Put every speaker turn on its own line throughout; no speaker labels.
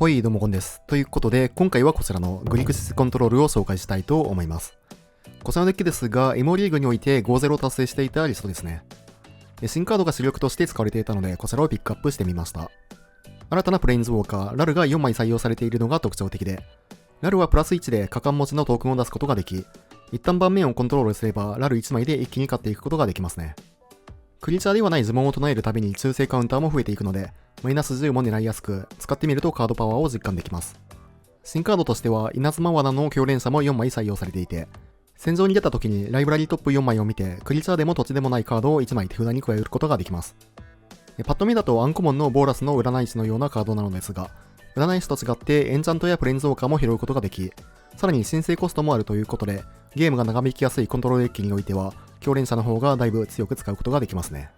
ほい、どうもこんです。ということで、今回はこちらのグリクシスコントロールを紹介したいと思います。こちらのデッキですが、エモリーグにおいて 5-0 を達成していたリストですね。新カードが主力として使われていたので、こちらをピックアップしてみました。新たなプレインズウォーカー、ラルが4枚採用されているのが特徴的で、ラルはプラス1で果敢持ちのトークンを出すことができ、一旦盤面をコントロールすれば、ラル1枚で一気に勝っていくことができますね。クリーチャーではない呪文を唱えるたびに中性カウンターも増えていくので、マイナス10も狙いやすく、使ってみるとカードパワーを実感できます。新カードとしては、稲妻罠の強連射も4枚採用されていて、戦場に出た時にライブラリートップ4枚を見て、クリーチャーでも土地でもないカードを1枚手札に加えることができます。パッと見だとアンコモンのボーラスの占い師のようなカードなのですが、占い師と違ってエンチャントやプレインズウォーカーも拾うことができ、さらに申請コストもあるということで、ゲームが長引きやすいコントロールデッキにおいては、強連射の方がだいぶ強く使うことができますね。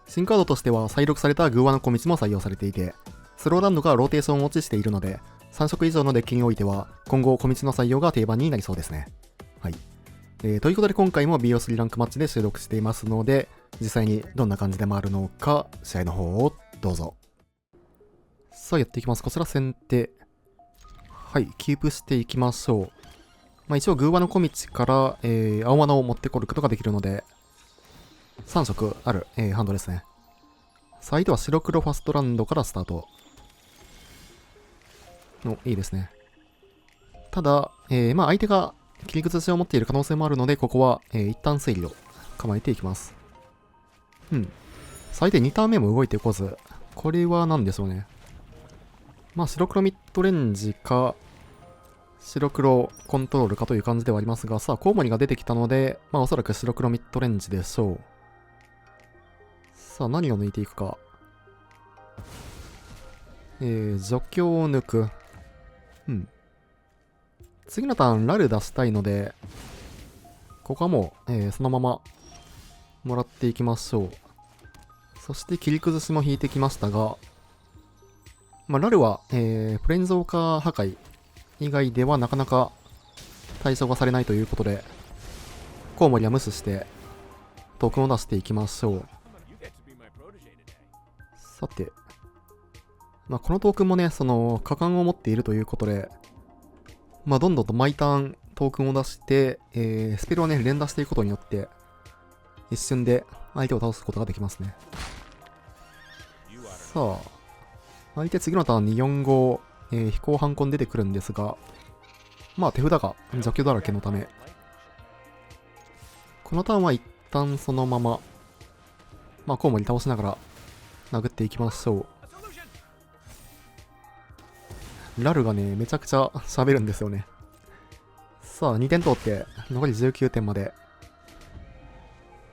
新カードとしては再録されたグーワの小道も採用されていて、スローランドがローテーション落ちしているので、3色以上のデッキにおいては、今後小道の採用が定番になりそうですね。はい。ということで今回も BO3 ランクマッチで収録していますので、実際にどんな感じで回るのか、試合の方をどうぞ。さあやっていきます。こちら先手。はい、キープしていきましょう。一応グーワの小道から、青マナを持ってこることができるので、3色ある、ハンドですね。さあ相手は白黒ファストランドからスタート。いいですね。ただ、相手が切り崩しを持っている可能性もあるので、ここは、一旦推理を構えていきます。さあ相手2ターン目も動いてこず、これは何でしょうね。白黒ミッドレンジか、白黒コントロールかという感じではありますが、さあ、コウモリが出てきたので、おそらく白黒ミッドレンジでしょう。さあ、何を抜いていくか。除去を抜く。次のターン、ラル出したいので、ここはもう、そのまま、もらっていきましょう。そして、切り崩しも引いてきましたが、ラルは、プレインズウォーカー破壊以外ではなかなか対処がされないということで、コウモリは無視して、トークンを出していきましょう。さて、このトークンもね、その、果敢を持っているということで、どんどんと毎ターントークンを出して、スペルをね、連打していくことによって、一瞬で相手を倒すことができますね。さあ、相手次のターンに4-5、飛行反コン出てくるんですが、手札が除去だらけのため、このターンは一旦そのまま、コウモリ倒しながら殴っていきましょう。ラルがね、めちゃくちゃ喋るんですよね。さあ、2点取って、残り19点まで。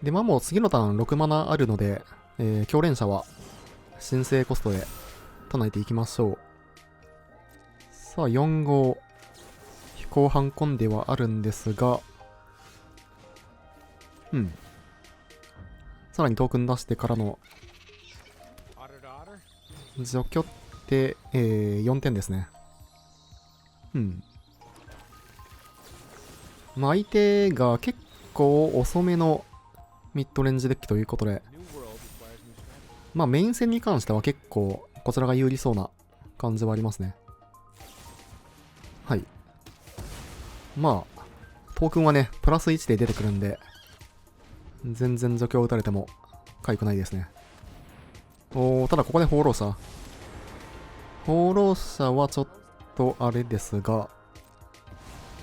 で、もう次のターン6マナあるので、強連射は申請コストで唱えていきましょう。さあ、4-5、飛行反コンではあるんですが、さらにトークン出してからの除去って、4点ですね。相手が結構遅めのミッドレンジデッキということで、メイン戦に関しては結構こちらが有利そうな感じはありますね。はい。トークンはね、プラス1で出てくるんで、全然除去を打たれてもかゆくないですね。ただここで放浪者。放浪者はちょっとあれですが、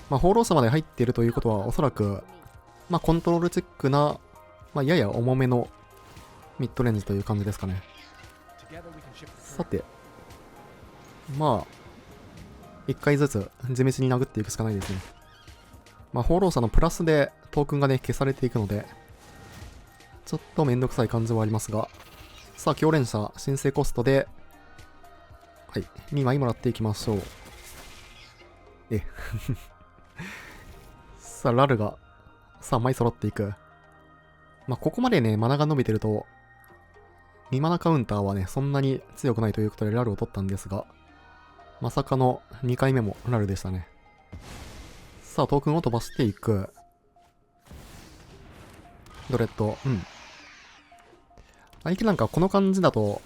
放浪者まで入っているということは、おそらく、コントロールチックな、やや重めのミッドレンジという感じですかね。さて、一回ずつ地道に殴っていくしかないですね。放浪者のプラスでトークンがね、消されていくので、ちょっとめんどくさい感じはありますが、さあ、強連射、申請コストで、はい、2枚もらっていきましょう。さあ、ラルが3枚揃っていく。ここまでね、マナが伸びてると、2マナカウンターはね、そんなに強くないということでラルを取ったんですが、まさかの2回目もラルでしたね。さあ、トークンを飛ばしていく。ドレッド、相手なんかこの感じだと、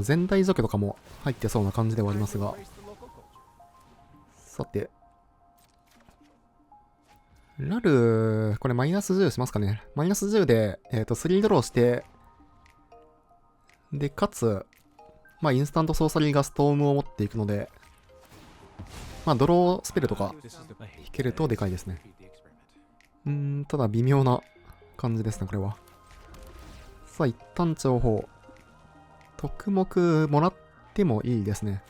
全体除去とかも入ってそうな感じではありますが。さて。ラル、これマイナス10しますかね。マイナス10で、3ドローして、で、かつ、まあ、インスタントソーサリーがストームを持っていくので、まあ、ドロースペルとか引けるとでかいですね。ただ微妙な感じですね、これは。さあ、一旦情報。特目もらってもいいですね。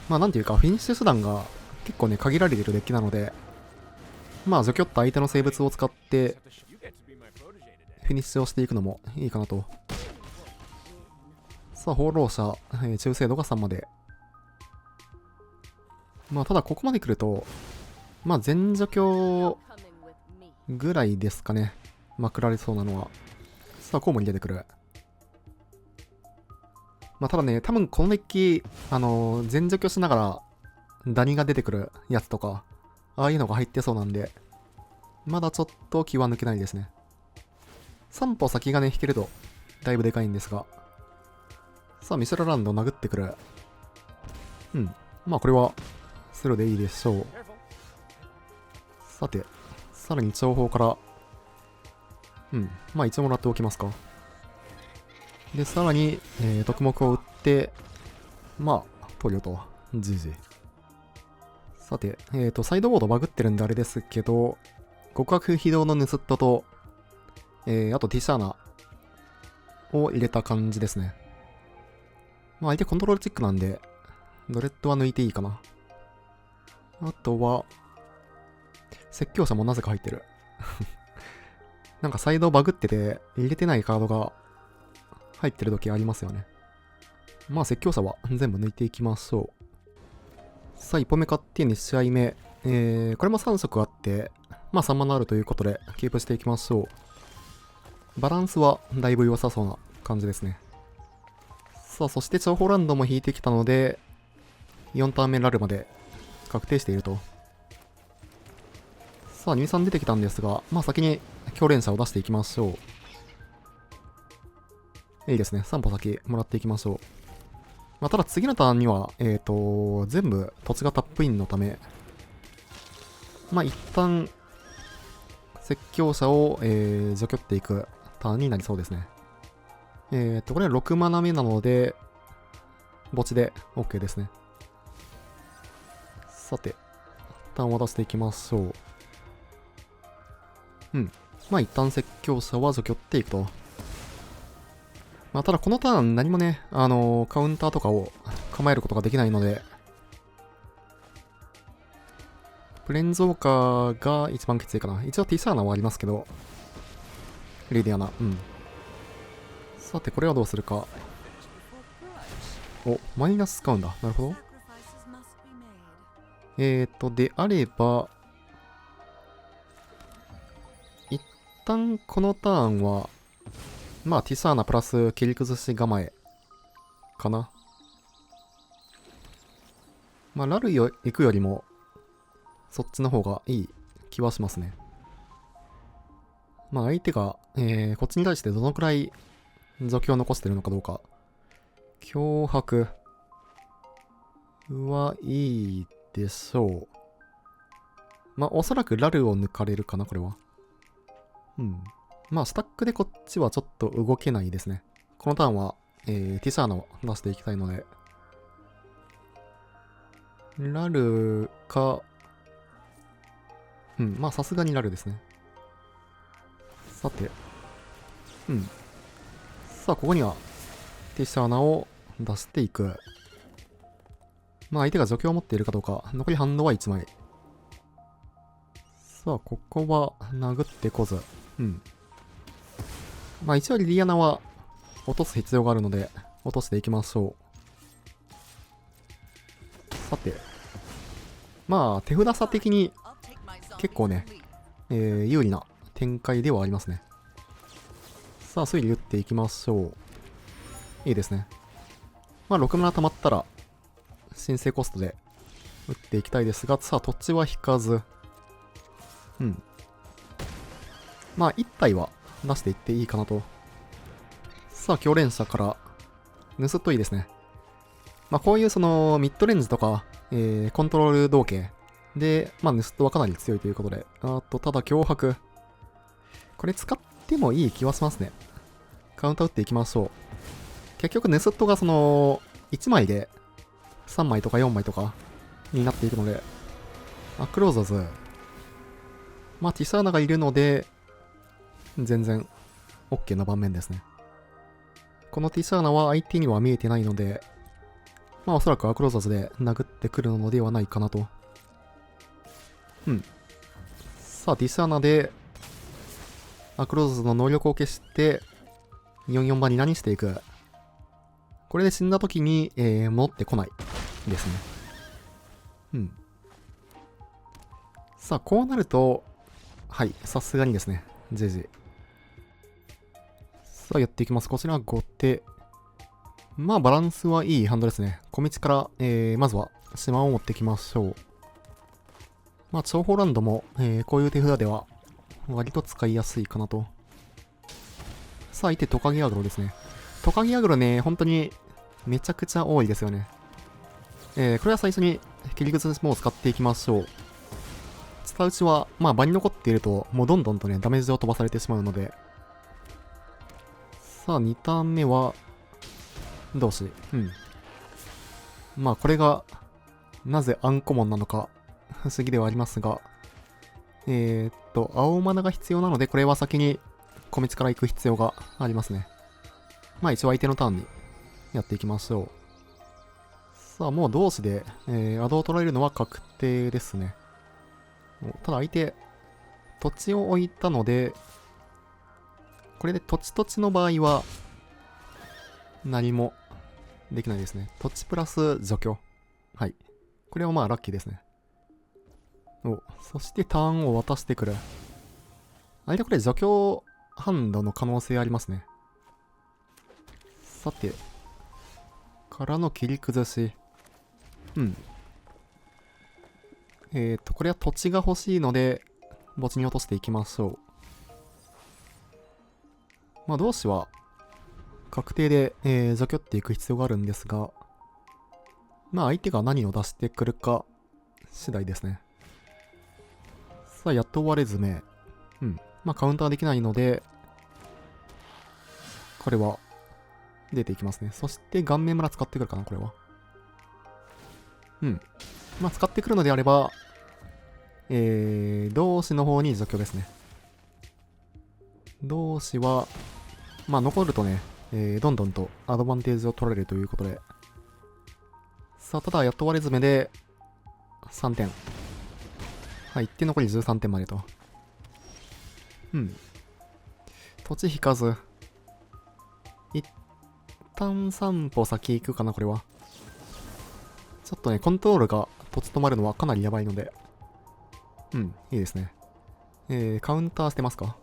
まあ、なんていうか、フィニッシュ手段が結構ね、限られているデッキなので、まあ、除去った相手の生物を使って、フィニッシュをしていくのもいいかなと。さあ、放浪者、中精度が3まで。まあ、ただここまで来ると、まあ、全除去ぐらいですかね。まくられそうなのは。さあ、コウモリ出てくる。まあ、ただね、多分このデッキ、全除去しながら、ダニが出てくるやつとか、ああいうのが入ってそうなんで、まだちょっと気は抜けないですね。3歩先がね、引けると、だいぶでかいんですが。さあ、ミシュラランド殴ってくる。まあ、これは、スルーでいいでしょう。さて、さらに情報から、まあ一応もらっておきますか。で、さらに、特目を打って、まあ、投了と。GG。さて、サイドボードバグってるんであれですけど、極悪非道のヌスットと、あとティシャーナを入れた感じですね。まあ相手コントロールチックなんで、ドレッドは抜いていいかな。あとは、説教者もなぜか入ってる。なんかサイドバグってて、入れてないカードが入ってる時ありますよね。まあ説教者は全部抜いていきましょう。さあ、1歩目買って2試合目。これも3色あって、まあ3マナあるということで、キープしていきましょう。バランスはだいぶ良さそうな感じですね。さあ、そして情報ランドも引いてきたので、4ターン目ラルまで確定していると。さあ、2、3出てきたんですが、まあ先に強連射を出していきましょう。いいですね。3歩先もらっていきましょう。まあ、ただ次のターンには、全部土地がタップインのため、まあ一旦、説教者を、除去っていくターンになりそうですね。これは6マナ目なので、墓地で OK ですね。さて、ターンを渡していきましょう。まあ一旦説教者は除去っていくと。まあただこのターン何もね、カウンターとかを構えることができないので、プレンゾーカーが一番きついかな。一応ティサーナはありますけど、リディアナ、さてこれはどうするか。お、マイナス使うんだ。なるほど。であれば、一旦このターンは、まあティサーナプラス切り崩し構えかな。まあラル行くよりもそっちの方がいい気はしますね。まあ相手が、こっちに対してどのくらい除去を残してるのかどうか。脅迫はいいでしょう。まあおそらくラルを抜かれるかな、これは。まあスタックでこっちはちょっと動けないですね。このターンは、ティサーナを出していきたいので。ラルか、まあさすがにラルですね。さて。さあ、ここには、ティシャーナを出していく。まあ相手が除去を持っているかどうか。残りハンドは1枚。さあ、ここは殴ってこず。まあ一応リディアナは落とす必要があるので、落としていきましょう。さて。まあ手札差的に結構ね、有利な展開ではありますね。さあ、推理打っていきましょう。いいですね。まあ6マナ溜まったら、申請コストで打っていきたいですが、さあ土地は引かず。まあ1体は出していっていいかなと。さあ、強連射から盗っといいですね。まあ、こういうそのミッドレンジとか、コントロール同型で、まあ、盗っ人はかなり強いということで、ただ脅迫。これ使ってもいい気はしますね。カウンター打っていきましょう。結局、盗人がその、1枚で3枚とか4枚とかになっていくので、クローザーズ。まあ、ティサーナがいるので、全然 OK な盤面ですね。このティサーナは相手には見えてないので、まあおそらくアクローザーズで殴ってくるのではないかなと。さあ、ティサーナで、アクローザーズの能力を消して、44番に何していく。これで死んだ時に、戻ってこないですね。さあ、こうなると、はい、さすがにですね。GG。さあ、やっていきます。こちら後手。まあ、バランスはいいハンドですね。小道から、まずは島を持ってきましょう。まあ、長宝ランドも、こういう手札では割と使いやすいかなと。さあ、相手トカゲアグロですね。トカゲアグロね、本当にめちゃくちゃ多いですよね。これは最初に切り崩しも使っていきましょう。伝打ちは、まあ場に残っていると、もうどんどんとね、ダメージを飛ばされてしまうので。さあ、2ターン目は、同士。まあこれが、なぜアンコモンなのか、不思議ではありますが、青マナが必要なので、これは先に小道から行く必要がありますね。まあ一応相手のターンにやっていきましょう。さあ、もう同士で、アドを取られるのは確定ですね。ただ相手、土地を置いたので、これで土地の場合は、何もできないですね。土地プラス除去。はい。これはまあラッキーですね。そしてターンを渡してくる。相手これ除去ハンドの可能性ありますね。さて、からの切り崩し。これは土地が欲しいので、墓地に落としていきましょう。まあ、同士は、確定で、除去っていく必要があるんですが、まあ、相手が何を出してくるか、次第ですね。さあ、やっと終われずめ。まあ、カウンターできないので、これは、出ていきますね。そして、顔面村使ってくるかな、これは。まあ、使ってくるのであれば、同士の方に除去ですね。同士は、まあ、残るとね、どんどんとアドバンテージを取られるということで。さあ、ただ、やっと割れ詰めで、3点。はい、1点残り13点までと。土地引かず。一旦3歩先行くかな、これは。ちょっとね、コントロールが土地止まるのはかなりやばいので。いいですね。カウンターしてますか？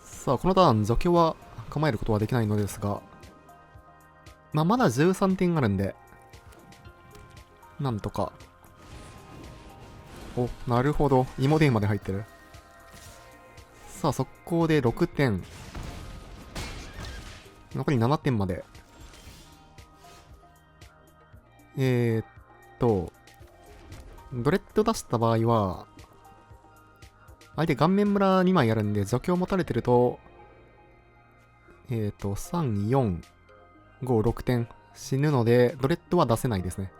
さあ、このターン、除去は構えることはできないのですが、まあ、まだ13点あるんで、なんとか。なるほど。芋電まで入ってる。さあ、速攻で6点。残り7点まで。ドレッド出した場合は、相手顔面村2枚あるんで、除去を持たれてると、3、4、5、6点死ぬので、ドレッドは出せないですね。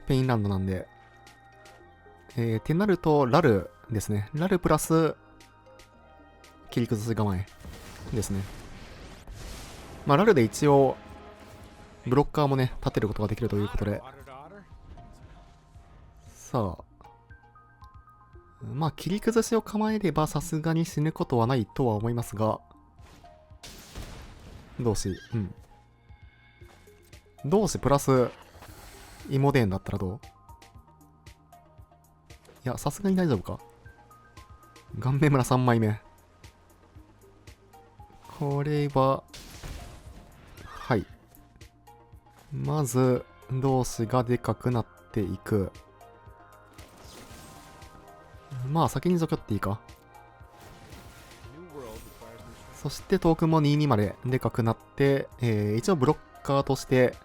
ペインランドなんで。ってなると、ラルですね。ラルプラス、切り崩し構えですね。まあ、ラルで一応、ブロッカーもね、立てることができるということで。さあ。まあ、切り崩しを構えればさすがに死ぬことはないとは思いますが、同士、同士プラス、イモデーンだったらどう？いや、さすがに大丈夫か。顔面村3枚目。これは、はい。まず、同士がでかくなっていく。まあ、先に除去っていいか。そしてトークンも22まででかくなって、一応ブロッカーとして、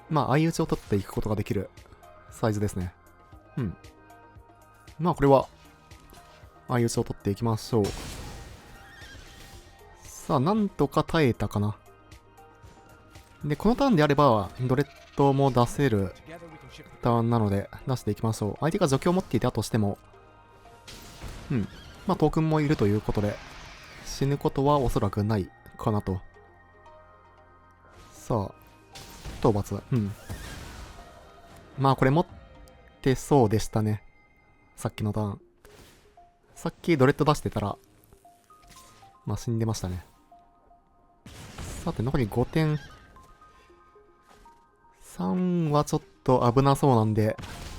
まあ、相打ちを取っていくことができるサイズですね。うん。まあ、これは、相打ちを取っていきましょう。さあ、なんとか耐えたかな。で、このターンであれば、ドレッドも出せるターンなので、出していきましょう。相手が除去を持っていたとしても、うん。まあ、トークンもいるということで、死ぬことはおそらくないかなと。さあ、討伐。うん。まあ、これ持ってそうでしたね。さっきのターン。さっきドレッド出してたら、まあ、死んでましたね。さて、残り5点。3はちょっと危なそうなんで、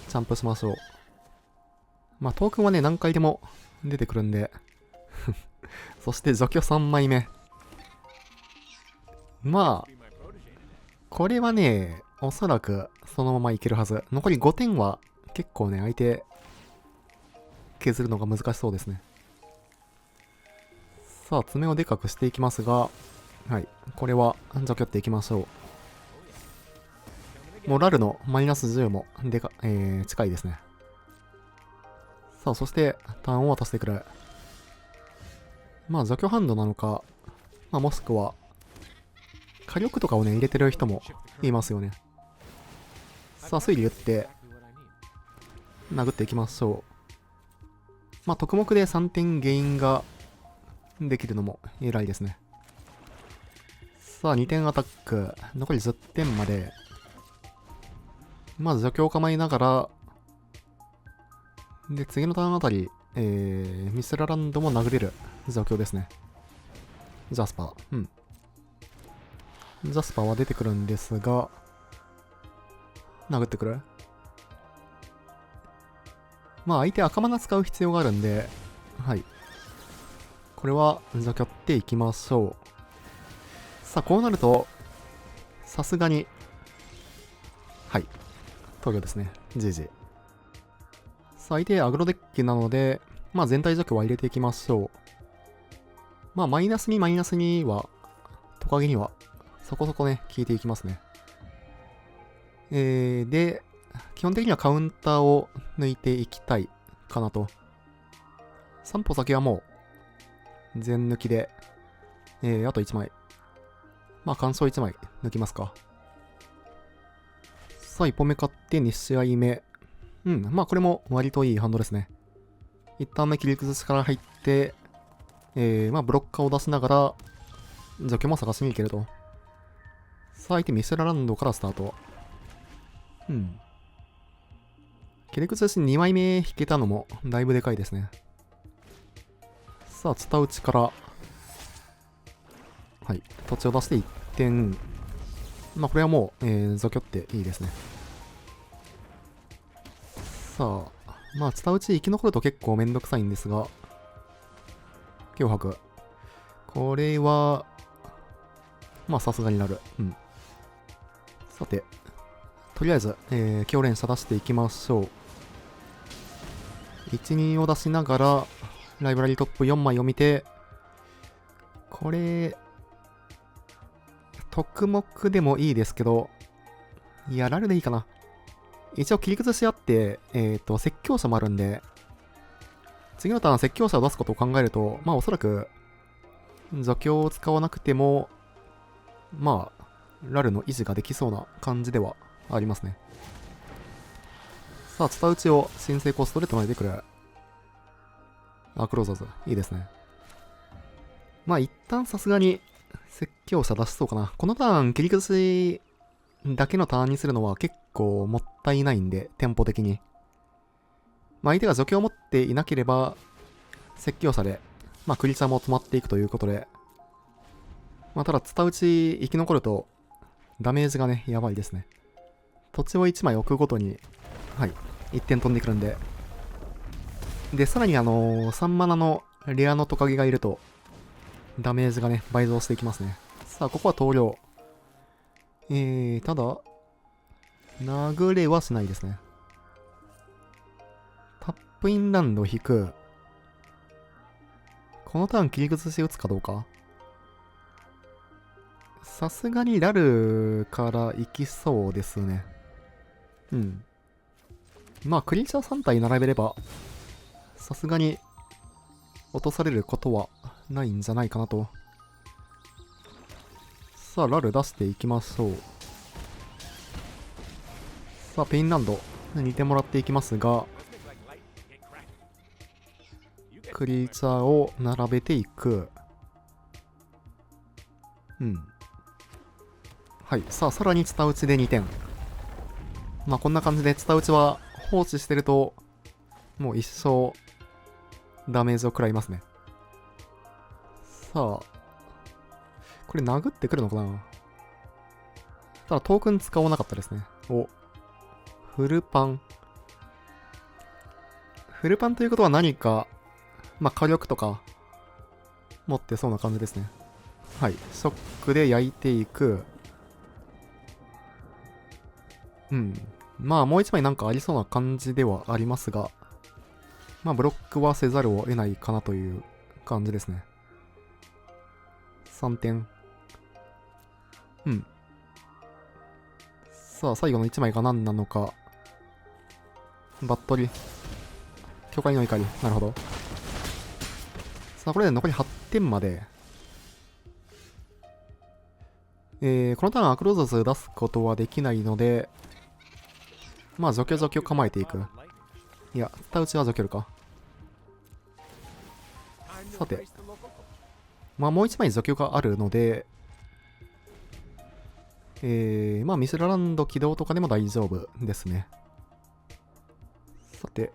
ジャンプしましょう。まあ、トークンはね、何回でも出てくるんで。そして除去3枚目。まあ、これはね、おそらくそのままいけるはず。残り5点は結構ね、相手、削るのが難しそうですね。さあ、爪をでかくしていきますが、はい。これは除去っていきましょう。もうラルのマイナス10も近いですね。さあ、そしてターンを渡してくれ。まあ、除去ハンドなのか、まあ、もしくは、火力とかをね、入れてる人もいますよね。さあ、推理打って、殴っていきましょう。まあ、特目で3点ゲインができるのも偉いですね。さあ、2点アタック。残り10点まで。まず除去を構えながら、で、次のターンあたり、ミスラランドも殴れる状況ですね。ジャスパー。うん。ジャスパーは出てくるんですが、殴ってくる。まあ相手赤マナ使う必要があるんで、はい。これは除去っていきましょう。さあ、こうなると、さすがに、はい。投了ですね。GG。さあ、相手アグロデッキなので、まあ全体除去は入れていきましょう。まあマイナス2、マイナス2は、トカゲにはそこそこね、効いていきますね。で、基本的にはカウンターを抜いていきたいかなと。3歩先はもう、全抜きで、あと1枚。まあ、干渉1枚抜きますか。さあ、1本目買って2試合目。うん、まあ、これも割といいハンドですね。一旦目切り崩しから入って、まあ、ブロッカーを出しながら、除去も探しに行けると。さあ、相手ミスラランドからスタート。うん。切り崩し2枚目引けたのもだいぶでかいですね。さあ、ツタ打ちから、はい、土地を出して1点。まあ、これはもう、除去っていいですね。さあ、まあ、ツタ打ち生き残ると結構めんどくさいんですが、脅迫。これは、まあ、さすがになる。うん。さて、とりあえず、強連射出していきましょう。1、2を出しながら、ライブラリートップ4枚を見て、これ、特目でもいいですけど、いや、ラルでいいかな。一応切り崩しあって、説教者もあるんで、次のターン説教者を出すことを考えると、まあおそらく、除去を使わなくても、まあ、ラルの維持ができそうな感じではありますね。さあ、ツタ打ちを新成功ストレートまででくる。あ、クローザーズ。いいですね。まあ一旦さすがに、説教者出しそうかな。このターン切り崩しだけのターンにするのは結構もったいないんで、テンポ的に。まあ相手が除去を持っていなければ、説教者で、まあクリチャーも止まっていくということで、まあただツタ打ち生き残ると、ダメージがね、やばいですね。土地を1枚置くごとに、はい、1点飛んでくるんで。で、さらに3マナのレアのトカゲがいると、ダメージがね、倍増していきますね。さあ、ここは投了。ただ、殴れはしないですね。タップインランド引く。このターン切り崩し打つかどうか。さすがにラルから行きそうですね。うん。まあクリーチャー3体並べればさすがに落とされることはないんじゃないかなと。さあラル出していきましょう。さあペインランド似てもらっていきますが、クリーチャーを並べていく。うん。はい。さあさらにツタ打ちで2点。まあこんな感じでツタ打ちは放置してるともう一生ダメージを食らいますね。さあこれ殴ってくるのかな。ただトークン使わなかったですね。お、フルパン。フルパンということは何か、まあ火力とか持ってそうな感じですね。はい。ショックで焼いていく。うん。まあもう一枚なんかありそうな感じではありますが、まあブロックはせざるを得ないかなという感じですね。3点。うん。さあ最後の1枚が何なのか。バットリ。巨海の怒り。なるほど。さあこれで残り8点まで。このターンアクローザス出すことはできないので、まあ除去構えていく。いや、ツタ打ちは除去るか。さて。まあもう一枚除去があるので、まあミスラランド起動とかでも大丈夫ですね。さて。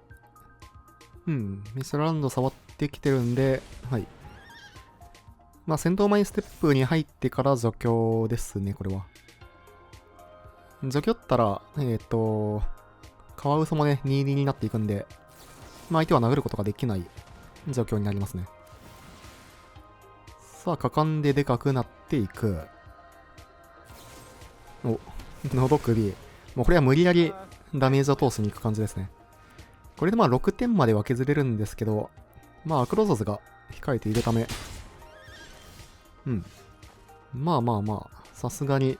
うん、ミスラランド触ってきてるんで、はい。まあ戦闘前ステップに入ってから除去ですね、これは。除去ったら、カワウソもね、2-2になっていくんで、まあ相手は殴ることができない状況になりますね。さあ、果敢ででかくなっていく。お、喉首。もうこれは無理やりダメージを通しに行く感じですね。これでまあ6点までは削れるんですけど、まあアクロザズが控えているため、うん。まあ、さすがに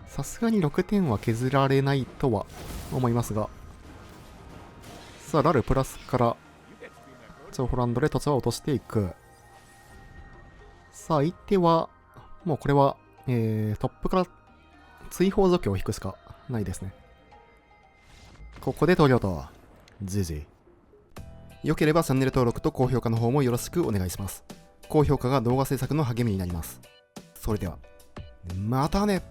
6点は削られないとは思いますが。さあ、ラルプラスから、チョウホランドで土地を落としていく。さあ、相手は、もうこれは、トップから追放除去を引くしかないですね。ここで投了と、GG。良ければチャンネル登録と高評価の方もよろしくお願いします。高評価が動画制作の励みになります。それでは、またね。